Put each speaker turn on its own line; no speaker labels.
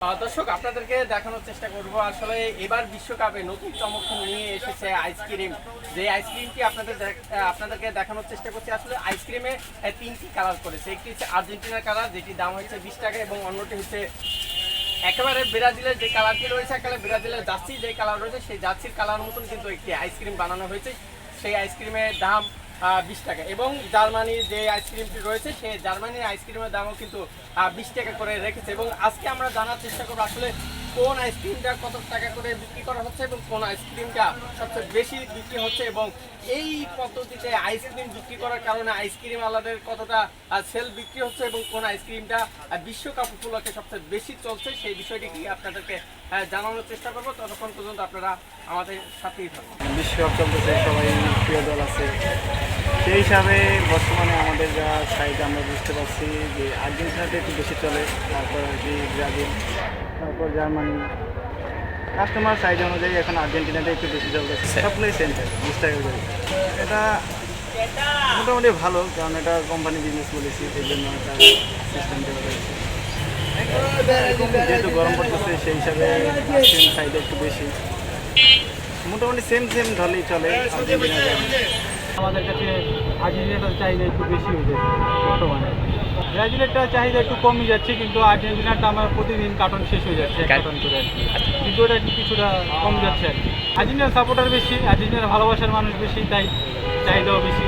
দর্শক আপনাদেরকে দেখানোর চেষ্টা করব আসলে এবার বিশ্বকাপে নতুন চমক নিয়ে এসেছে আইসক্রিম। যে আইসক্রিমটি আপনাদেরকে দেখানোর চেষ্টা করছি। আসলে আইসক্রিমে তিনটি কালার করেছে। একটি হচ্ছে আর্জেন্টিনার কালার, যেটি দাম হচ্ছে 20 টাকা, এবং অন্যটি হচ্ছে একেবারে ব্রাজিলের যে কালারটি রয়েছে, একেবারে ব্রাজিলের জার্সি যে কালার রয়েছে, সেই জার্সির কালার মতন কিন্তু একটি আইসক্রিম বানানো হয়েছে। সেই আইসক্রিমের দাম 20 টাকা, এবং জার্মানির যে আইসক্রিমটি রয়েছে সেই জার্মানির আইসক্রিমের দামও কিন্তু 20 টাকা করে রেখেছে। এবং আজকে আমরা জানার চেষ্টা করবো আসলে কোন আইসক্রিমটা কত টাকা করে বিক্রি করা হচ্ছে এবং কোন আইসক্রিমটা সবচেয়ে বেশি বিক্রি হচ্ছে, এবং এই পদ্ধতিতে আইসক্রিম বিক্রি করার কারণে আইসক্রিম আলাদের কতটা সেল বিক্রি হচ্ছে এবং কোন আইসক্রিমটা বিশ্বকাপ উপলক্ষে সবচেয়ে বেশি চলছে, সেই বিষয়টি কি আপনাদেরকে জানানোর চেষ্টা করবো। ততক্ষণ পর্যন্ত আপনারা আমাদের সাথেই থাকুন।
বিশ্বকাপ চলতেছে, সবাই প্রিয় দল আছে, সেই হিসাবে বর্তমানে আমাদের যা সাইজ আমরা বুঝতে পারছি যে আর্জেন্টিনাতে একটু বেশি চলে, তারপর আর কি ব্রাজিল, তারপর জার্মানি। কাস্টমার সাইজ অনুযায়ী এখন আর্জেন্টিনাতে একটু বেশি চলতেছে, সবগুলোই সেন্টার 20 টাকা করে। এটা মোটামুটি ভালো, কারণ এটা কোম্পানি বিজনেস বলেছি, সেই জন্য এটা সিস্টেমটা রয়েছে। যেহেতু গরম পড়তেছে সেই হিসাবে আইসক্রিম সাইজ একটু বেশি, মোটামুটি সেম ধরলেই চলে।
আমাদের কাছে আর্জেন্টিনাটার চাহিদা একটু বেশি হয়ে যাচ্ছে বর্তমানে। ব্রাজিলেরটা চাহিদা একটু কমই যাচ্ছে, কিন্তু আর্জেন্টিনাটা আমার প্রতিদিন কার্টন শেষ হয়ে যাচ্ছে, এক কার্টন করে আর কি। কিন্তু ওটা একটু কিছুটা কম যাচ্ছে আর কি। আর্জেন্টিনার সাপোর্টার বেশি, আর্জেন্টিনার ভালোবাসার মানুষ বেশি, তাই চাহিদাও বেশি।